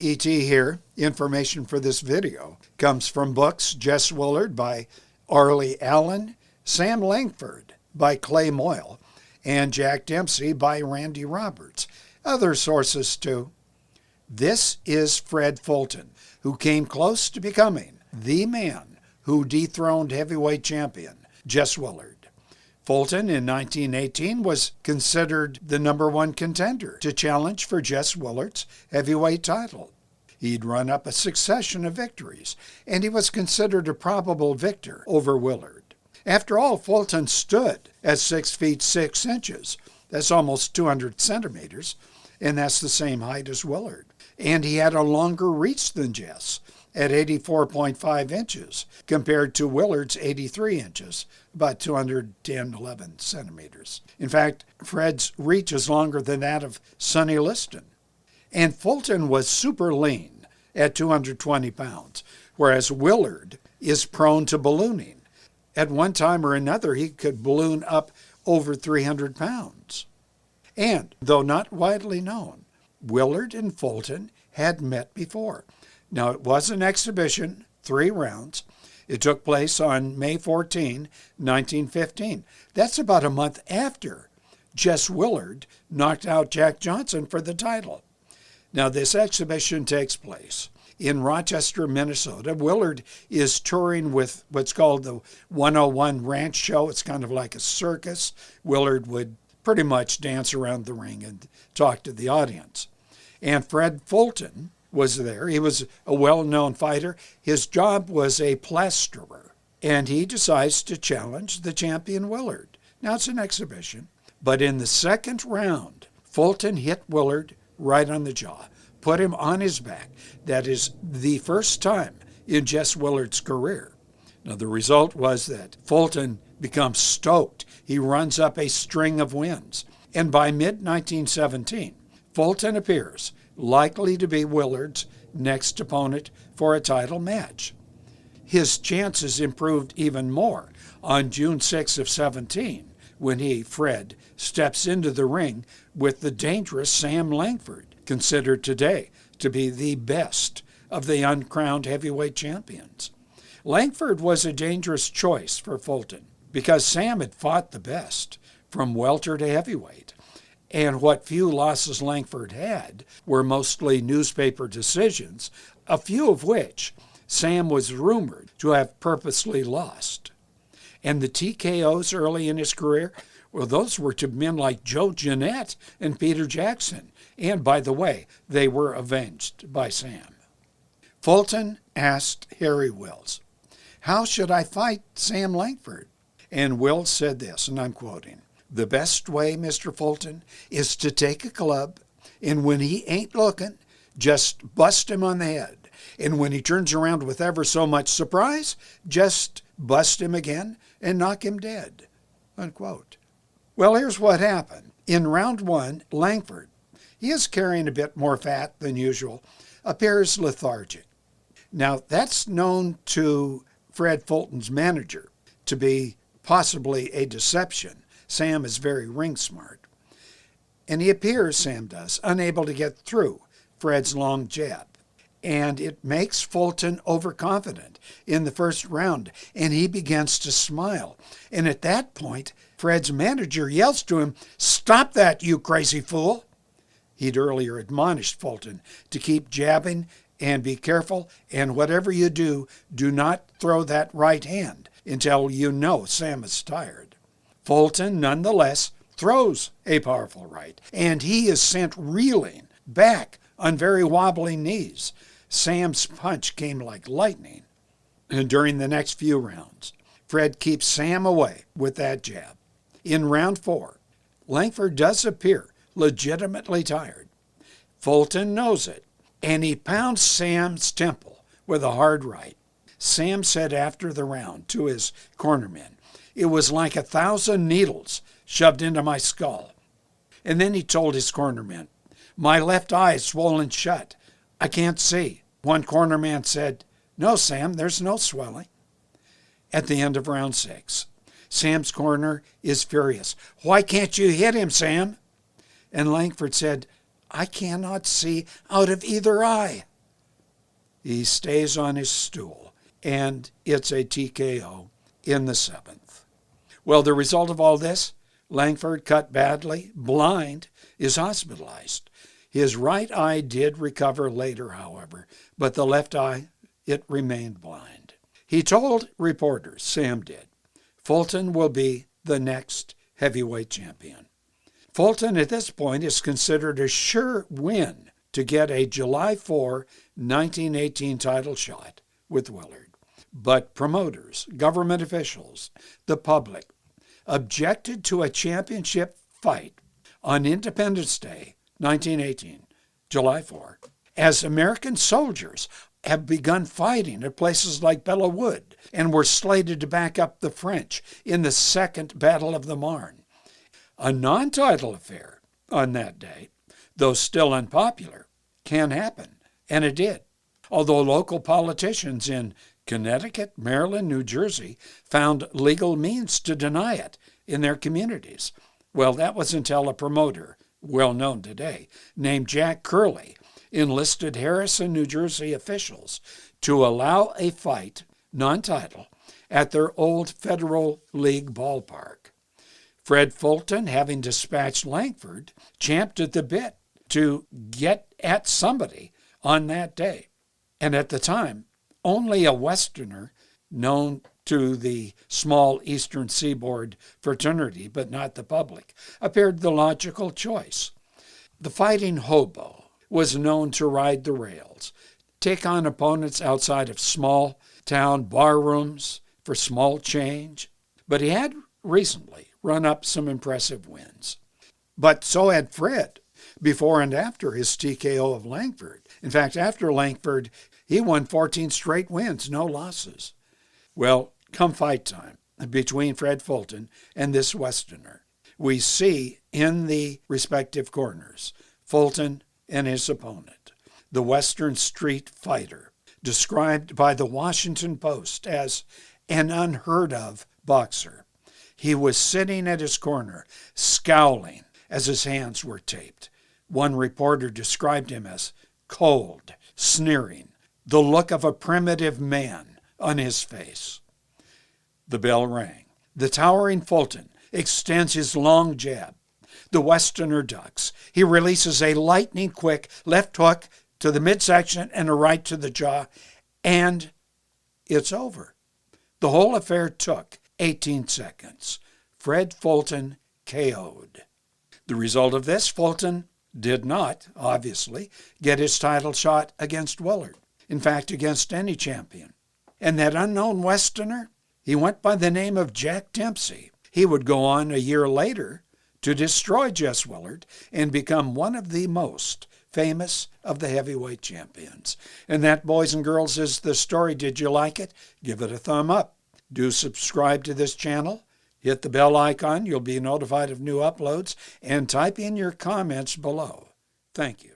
E.T. here. Information for this video comes from books Jess Willard by Arlie Allen, Sam Langford by Clay Moyle, and Jack Dempsey by Randy Roberts. Other sources too. This is Fred Fulton, who came close to becoming the man who dethroned heavyweight champion Jess Willard. Fulton in 1918 was considered the #1 contender to challenge for Jess Willard's heavyweight title. He'd run up a succession of victories, and he was considered a probable victor over Willard. After all, Fulton stood at 6 feet 6 inches. That's almost 200 centimeters, and that's the same height as Willard. And he had a longer reach than Jess at 84.5 inches compared to Willard's 83 inches, about 211 centimeters. In fact, Fred's reach is longer than that of Sonny Liston. And Fulton was super lean at 220 pounds, whereas Willard is prone to ballooning. At one time or another, he could balloon up over 300 pounds. And, though not widely known, Willard and Fulton had met before. Now, it was an exhibition, 3 rounds. It took place on May 14, 1915. That's about a month after Jess Willard knocked out Jack Johnson for the title. Now, this exhibition takes place in Rochester, Minnesota. Willard is touring with what's called the 101 Ranch Show. It's kind of like a circus. Willard would pretty much dance around the ring and talk to the audience. And Fred Fulton was there. He was a well-known fighter. His job was a plasterer, and he decides to challenge the champion Willard. Now, it's an exhibition, but in the second round, Fulton hit Willard right on the jaw, put him on his back. That is the first time in Jess Willard's career. Now, the result was that Fulton becomes stoked. He runs up a string of wins, and by mid-1917, Fulton appears likely to be Willard's next opponent for a title match. His chances improved even more on June 6 of 17, when he, Fred, steps into the ring with the dangerous Sam Langford, considered today to be the best of the uncrowned heavyweight champions. Langford was a dangerous choice for Fulton because Sam had fought the best, from welter to heavyweight. And what few losses Langford had were mostly newspaper decisions, a few of which Sam was rumored to have purposely lost. And the TKOs early in his career, well, those were to men like Joe Jeanette and Peter Jackson. And by the way, they were avenged by Sam. Fulton asked Harry Wills, "How should I fight Sam Langford?" And Wills said this, and I'm quoting, "The best way, Mr. Fulton, is to take a club, and when he ain't looking, just bust him on the head. And when he turns around with ever so much surprise, just bust him again and knock him dead." Unquote. Well, here's what happened. In round 1, Langford, he is carrying a bit more fat than usual, appears lethargic. Now, that's known to Fred Fulton's manager to be possibly a deception. Sam is very ring smart. And he appears, Sam does, unable to get through Fred's long jab. And it makes Fulton overconfident in the first round, and he begins to smile. And at that point, Fred's manager yells to him, "Stop that, you crazy fool." He'd earlier admonished Fulton to keep jabbing and be careful, and whatever you do, do not throw that right hand until you know Sam is tired. Fulton, nonetheless, throws a powerful right, and he is sent reeling back on very wobbly knees. Sam's punch came like lightning. And during the next few rounds, Fred keeps Sam away with that jab. In round 4, Langford does appear legitimately tired. Fulton knows it, and he pounds Sam's temple with a hard right. Sam said after the round to his cornermen, "It was like 1,000 needles shoved into my skull." And then he told his cornermen, "My left eye is swollen shut. I can't see." One cornerman said, "No, Sam, there's no swelling." At the end of round 6, Sam's corner is furious. "Why can't you hit him, Sam?" And Langford said, "I cannot see out of either eye." He stays on his stool, and it's a TKO in the 7th. Well, the result of all this, Langford, cut badly, blind, is hospitalized. His right eye did recover later, however, but the left eye, it remained blind. He told reporters, Sam did, Fulton will be the next heavyweight champion. Fulton at this point is considered a sure win to get a July 4, 1918 title shot with Willard. But promoters, government officials, the public objected to a championship fight on Independence Day, 1918, July 4, as American soldiers have begun fighting at places like Belleau Wood and were slated to back up the French in the Second Battle of the Marne. A non-title affair on that day, though still unpopular, can happen, and it did. Although local politicians in Connecticut, Maryland, New Jersey found legal means to deny it in their communities. Well, that was until a promoter, well known today, named Jack Curley, enlisted Harrison, New Jersey officials to allow a fight, non-title, at their old Federal League ballpark. Fred Fulton, having dispatched Langford, champed at the bit to get at somebody on that day. And at the time, only a Westerner known to the small Eastern Seaboard fraternity, but not the public, appeared the logical choice. The fighting hobo was known to ride the rails, take on opponents outside of small town bar rooms for small change, but he had recently run up some impressive wins. But so had Fred, before and after his TKO of Langford. In fact, after Langford, he won 14 straight wins, no losses. Well, come fight time between Fred Fulton and this Westerner, we see in the respective corners Fulton and his opponent, the Western Street Fighter, described by the Washington Post as an unheard-of boxer. He was sitting at his corner, scowling as his hands were taped. One reporter described him as cold, sneering, the look of a primitive man on his face. The bell rang. The towering Fulton extends his long jab. The Westerner ducks. He releases a lightning-quick left hook to the midsection and a right to the jaw, and it's over. The whole affair took 18 seconds. Fred Fulton KO'd. The result of this, Fulton did not, obviously, get his title shot against Willard. In fact, against any champion. And that unknown Westerner, he went by the name of Jack Dempsey. He would go on a year later to destroy Jess Willard and become one of the most famous of the heavyweight champions. And that, boys and girls, is the story. Did you like it? Give it a thumb up. Do subscribe to this channel. Hit the bell icon. You'll be notified of new uploads. And type in your comments below. Thank you.